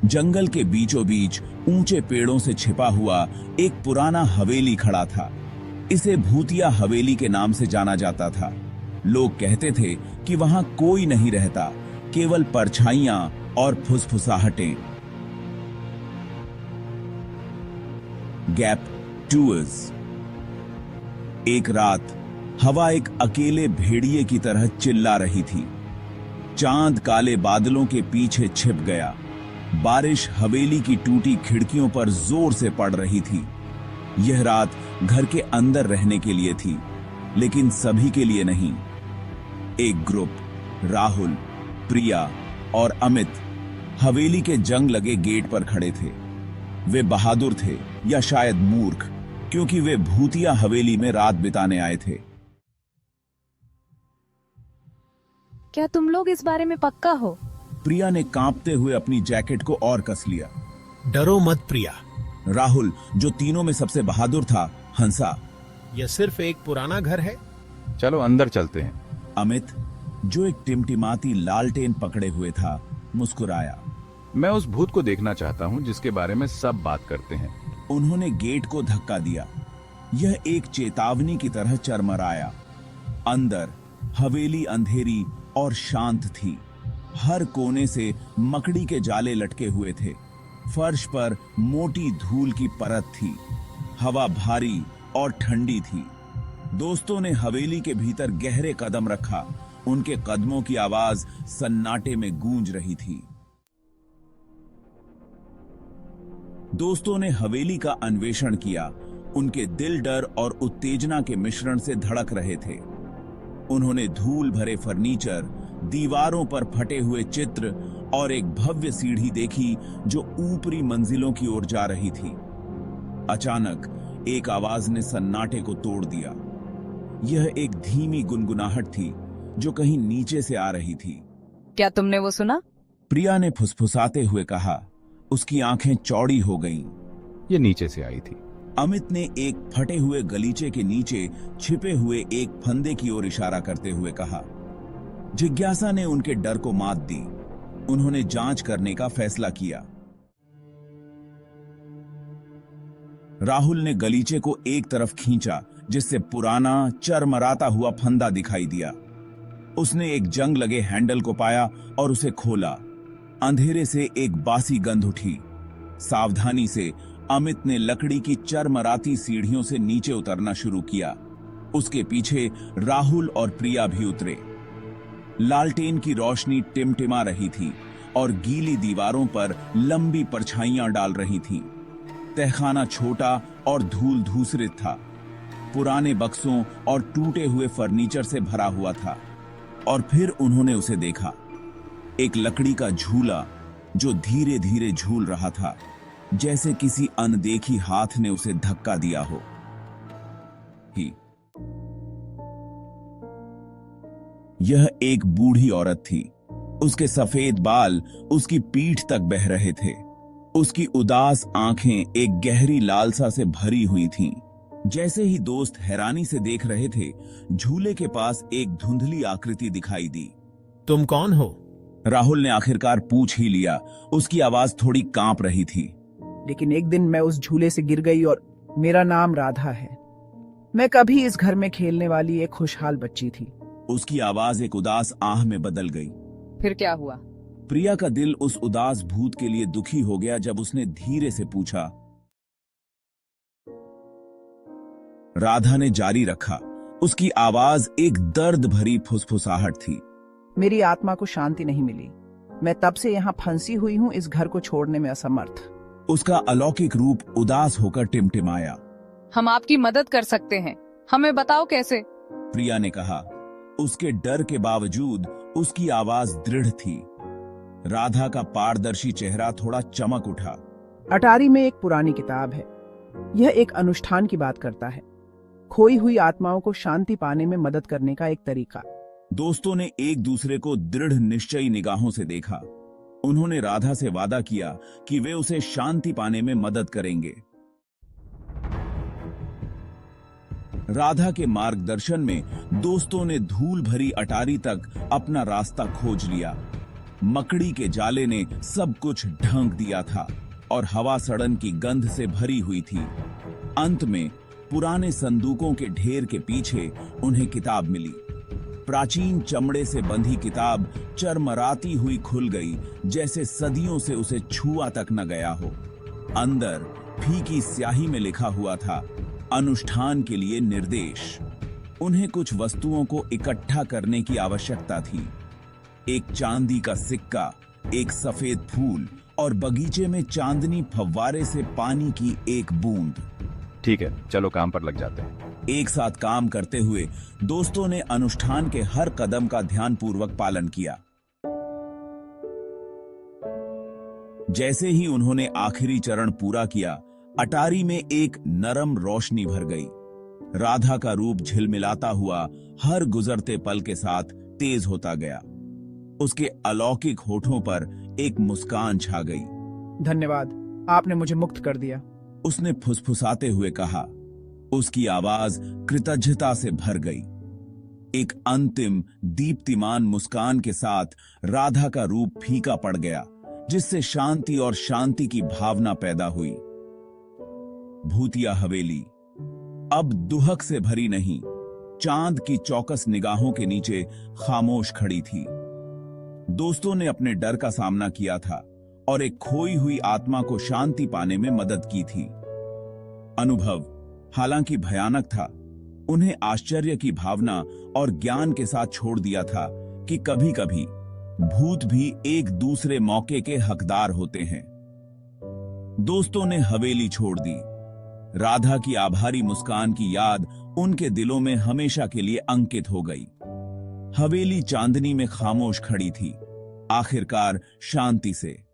जंगल के बीचों बीच ऊंचे पेड़ों से छिपा हुआ एक पुराना हवेली खड़ा था। इसे भूतिया हवेली के नाम से जाना जाता था। लोग कहते थे कि वहां कोई नहीं रहता, केवल परछाइयां और फुसफुसाहटें। Gap tours. एक रात हवा एक अकेले भेड़िए की तरह चिल्ला रही थी। चांद काले बादलों के पीछे छिप गया। बारिश हवेली की टूटी खिड़कियों पर जोर से पड़ रही थी। यह रात घर के अंदर रहने के लिए थी, लेकिन सभी के लिए नहीं। एक ग्रुप, राहुल, प्रिया और अमित, हवेली के जंग लगे गेट पर खड़े थे। वे बहादुर थे या शायद मूर्ख, क्योंकि वे भूतिया हवेली में रात बिताने आए थे। क्या तुम लोग इस बारे में पक्का हो? प्रिया ने कांपते हुए अपनी जैकेट को और कस लिया। डरो मत प्रिया। राहुल, जो तीनों में सबसे बहादुर था, हंसा। यह सिर्फ एक पुराना घर है। चलो अंदर चलते हैं। अमित, जो एक टिमटिमाती लालटेन पकड़े हुए था, मुस्कुराया। मैं उस भूत को देखना चाहता हूँ जिसके बारे में सब बात करते हैं। उन्होंने गेट को धक्का दिया। यह एक चेतावनी की तरह चरमराया। अंदर हवेली अंधेरी और शांत थी। हर कोने से मकड़ी के जाले लटके हुए थे। फर्श पर मोटी धूल की परत थी। हवा भारी और ठंडी थी। दोस्तों ने हवेली के भीतर गहरे कदम रखा। उनके कदमों की आवाज सन्नाटे में गूंज रही थी। दोस्तों ने हवेली का अन्वेषण किया। उनके दिल डर और उत्तेजना के मिश्रण से धड़क रहे थे। उन्होंने धूल भरे फर्नीचर, दीवारों पर फटे हुए चित्र और एक भव्य सीढ़ी देखी जो ऊपरी मंजिलों की ओर जा रही थी। अचानक एक आवाज ने सन्नाटे को तोड़ दिया। यह एक धीमी गुनगुनाहट थी जो कहीं नीचे से आ रही थी। क्या तुमने वो सुना? प्रिया ने फुसफुसाते हुए कहा। उसकी आंखें चौड़ी हो गईं। ये नीचे से आई थी। अमित ने एक फटे हुए गलीचे के नीचे छिपे हुए एक फंदे की ओर इशारा करते हुए कहा। जिज्ञासा ने उनके डर को मात दी। उन्होंने जांच करने का फैसला किया। राहुल ने गलीचे को एक तरफ खींचा, जिससे पुराना चरमराता हुआ फंदा दिखाई दिया। उसने एक जंग लगे हैंडल को पाया और उसे खोला। अंधेरे से एक बासी गंध उठी। सावधानी से अमित ने लकड़ी की चरमराती सीढ़ियों से नीचे उतरना शुरू किया। उसके पीछे राहुल और प्रिया भी उतरे। लालटेन की रोशनी टिमटिमा रही थी और गीली दीवारों पर लंबी परछाइयां डाल रही थीं। तहखाना छोटा और धूल धूसरित था। पुराने बक्सों और टूटे हुए फर्नीचर से भरा हुआ था। और फिर उन्होंने उसे देखा। एक लकड़ी का झूला जो धीरे धीरे झूल रहा था, जैसे किसी अनदेखी हाथ ने उसे धक्का दिया हो। यह एक बूढ़ी औरत थी। उसके सफेद बाल उसकी पीठ तक बह रहे थे। उसकी उदास आंखें एक गहरी लालसा से भरी हुई थीं। जैसे ही दोस्त हैरानी से देख रहे थे, झूले के पास एक धुंधली आकृति दिखाई दी। तुम कौन हो? राहुल ने आखिरकार पूछ ही लिया। उसकी आवाज थोड़ी कांप रही थी। लेकिन एक दिन मैं उस झूले से गिर गई और मेरा नाम राधा है। मैं कभी इस घर में खेलने वाली एक खुशहाल बच्ची थी। उसकी आवाज एक उदास आह में बदल गई। फिर क्या हुआ? प्रिया का दिल उस उदास भूत के लिए दुखी हो गया जब उसने धीरे से पूछा। राधा ने जारी रखा। उसकी आवाज एक दर्द भरी फुसफुसाहट थी। मेरी आत्मा को शांति नहीं मिली। मैं तब से यहाँ फंसी हुई हूँ, इस घर को छोड़ने में असमर्थ। उसका अलौकिक रूप उदास होकर टिमटिमाया। हम आपकी मदद कर सकते हैं, हमें बताओ कैसे? प्रिया ने कहा। उसके डर के बावजूद उसकी आवाज दृढ़ थी। राधा का पारदर्शी चेहरा थोड़ा चमक उठा। अटारी में एक पुरानी किताब है। यह एक अनुष्ठान की बात करता है, खोई हुई आत्माओं को शांति पाने में मदद करने का एक तरीका। दोस्तों ने एक दूसरे को दृढ़ निश्चयी निगाहों से देखा। उन्होंने राधा से वादा किया कि वे उसे शांति पाने में मदद करेंगे। राधा के मार्गदर्शन में दोस्तों ने धूल भरी अटारी तक अपना रास्ता खोज लिया। मकड़ी के जाले ने सब कुछ ढंक दिया था और हवा सड़न की गंध से भरी हुई थी। अंत में पुराने संदूकों के ढेर के पीछे उन्हें किताब मिली। प्राचीन चमड़े से बंधी किताब चरमराती हुई खुल गई, जैसे सदियों से उसे छुआ तक न गया हो। अंदर फीकी स्याही में लिखा हुआ था, अनुष्ठान के लिए निर्देश। उन्हें कुछ वस्तुओं को इकट्ठा करने की आवश्यकता थी। एक चांदी का सिक्का, एक सफेद फूल और बगीचे में चांदनी फव्वारे से पानी की एक बूंद। ठीक है, चलो काम पर लग जाते हैं। एक साथ काम करते हुए दोस्तों ने अनुष्ठान के हर कदम का ध्यानपूर्वक पालन किया। जैसे ही उन्होंने आखिरी चरण पूरा किया, अटारी में एक नरम रोशनी भर गई। राधा का रूप झिलमिलाता हुआ हर गुजरते पल के साथ तेज होता गया। उसके अलौकिक होठों पर एक मुस्कान छा गई। धन्यवाद, आपने मुझे मुक्त कर दिया। उसने फुसफुसाते हुए कहा। उसकी आवाज कृतज्ञता से भर गई। एक अंतिम दीप्तिमान मुस्कान के साथ राधा का रूप फीका पड़ गया, जिससे शांति और शांति की भावना पैदा हुई। भूतिया हवेली अब दुहक से भरी नहीं, चांद की चौकस निगाहों के नीचे खामोश खड़ी थी। दोस्तों ने अपने डर का सामना किया था और एक खोई हुई आत्मा को शांति पाने में मदद की थी। अनुभव हालांकि भयानक था, उन्हें आश्चर्य की भावना और ज्ञान के साथ छोड़ दिया था कि कभी-कभी भूत भी एक दूसरे मौके के हकदार होते हैं। दोस्तों ने हवेली छोड़ दी। राधा की आभारी मुस्कान की याद उनके दिलों में हमेशा के लिए अंकित हो गई। हवेली चांदनी में खामोश खड़ी थी, आखिरकार शांति से।